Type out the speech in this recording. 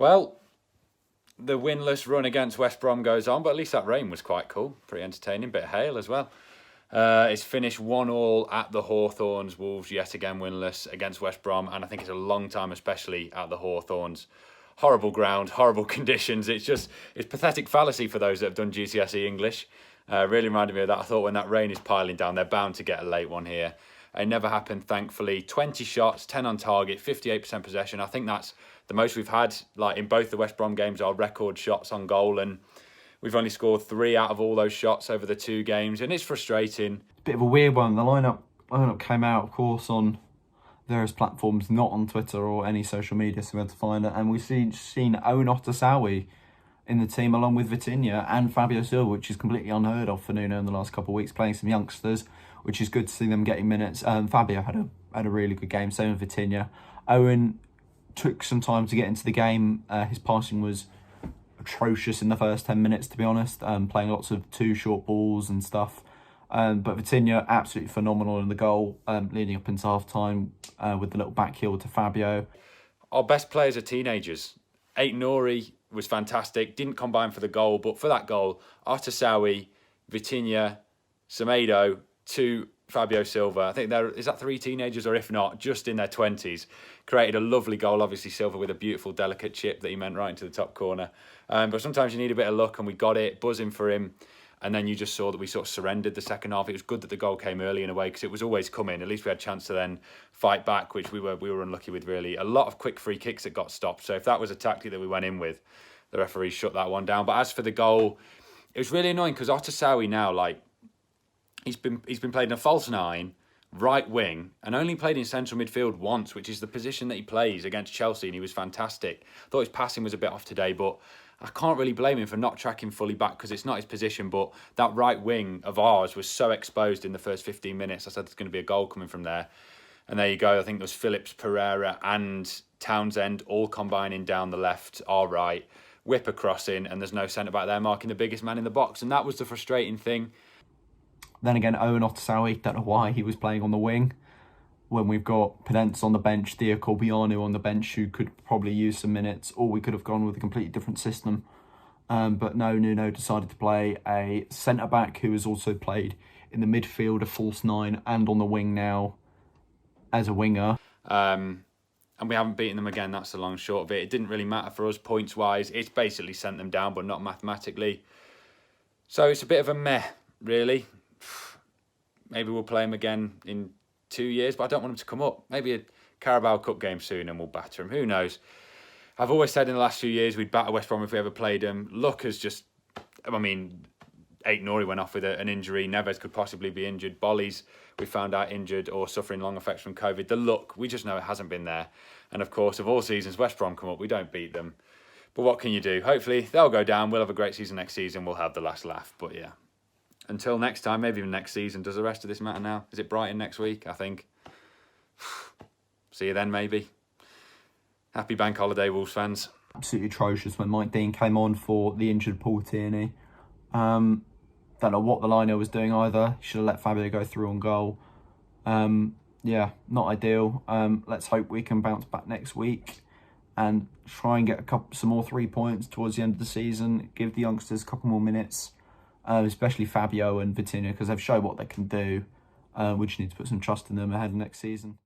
Well, the winless run against West Brom goes on, but at least that rain was quite cool. Pretty entertaining. Bit of hail as well. It's finished 1-1 at the Hawthorns. Wolves yet again winless against West Brom, and I think it's a long time, especially at the Hawthorns. Horrible ground, horrible conditions. It's pathetic fallacy for those that have done GCSE English. Really reminded me of that. I thought when that rain is piling down, they're bound to get a late one here. It never happened, thankfully. 20 shots, 10 on target, 58% possession. I think that's the most we've had, like in both the West Brom games, our record shots on goal, and we've only scored 3 out of all those shots over the 2 games, and it's frustrating. Bit of a weird one. The lineup came out, of course, on various platforms, not on Twitter or any social media, so we had to find it. And we've seen Owen Otasowie in the team along with Vitinha and Fabio Silva, which is completely unheard of for Nuno in the last couple of weeks, playing some youngsters, which is good to see them getting minutes. Fabio had a really good game, same with Vitinha. Owen took some time to get into the game. His passing was atrocious in the first 10 minutes, to be honest, playing lots of 2 short balls and stuff. But Vitinha, absolutely phenomenal in the goal, leading up into half-time with the little back heel to Fabio. Our best players are teenagers. Aït-Nouri was fantastic, didn't combine for the goal, but for that goal, Otasowie, Vitinha, Semedo, to Fabio Silva. I think is that 3 teenagers, or if not, just in their 20s. Created a lovely goal, obviously Silva with a beautiful, delicate chip that he meant right into the top corner. But sometimes you need a bit of luck, and we got it, buzzing for him. And then you just saw that we sort of surrendered the second half. It was good that the goal came early in a way, because it was always coming. At least we had a chance to then fight back, which we were unlucky with, really. A lot of quick free kicks that got stopped. So if that was a tactic that we went in with, the referee shut that one down. But as for the goal, it was really annoying, because Otasowie now, like, he's been played in a false 9, right wing, and only played in central midfield once, which is the position that he plays against Chelsea, and he was fantastic. I thought his passing was a bit off today, but I can't really blame him for not tracking fully back, because it's not his position. But that right wing of ours was so exposed in the first 15 minutes. I said there's going to be a goal coming from there. And there you go. I think there was Phillips, Pereira and Townsend all combining down the left, our right, whip a cross in, and there's no centre-back there marking the biggest man in the box. And that was the frustrating thing. Then again, Owen Otasowie, don't know why he was playing on the wing when we've got Penance on the bench, Theo Corbiano on the bench, who could probably use some minutes, or we could have gone with a completely different system. But no, Nuno decided to play a centre-back who has also played in the midfield, a false 9, and on the wing now as a winger. And we haven't beaten them again. That's the long short of it. It didn't really matter for us points-wise. It's basically sent them down, but not mathematically. So it's a bit of a meh, really. Maybe we'll play them again in 2 years, but I don't want them to come up. Maybe a Carabao Cup game soon and we'll batter them. Who knows? I've always said in the last few years we'd batter West Brom if we ever played them. Luck has just... I mean, Aït-Nouri went off with an injury. Neves could possibly be injured. Bolly's, we found out, injured or suffering long effects from COVID. The luck, we just know it hasn't been there. And of course, of all seasons, West Brom come up, we don't beat them. But what can you do? Hopefully they'll go down. We'll have a great season next season. We'll have the last laugh. But yeah. Until next time, maybe even next season. Does the rest of this matter now? Is it Brighton next week? I think. See you then, maybe. Happy bank holiday, Wolves fans. Absolutely atrocious when Mike Dean came on for the injured Paul Tierney. Don't know what the liner was doing either. He should have let Fabio go through on goal. Yeah, not ideal. Let's hope we can bounce back next week and try and get some more 3 points towards the end of the season. Give the youngsters a couple more minutes. Especially Fabio and Vitinha, because they've shown what they can do. We just need to put some trust in them ahead of next season.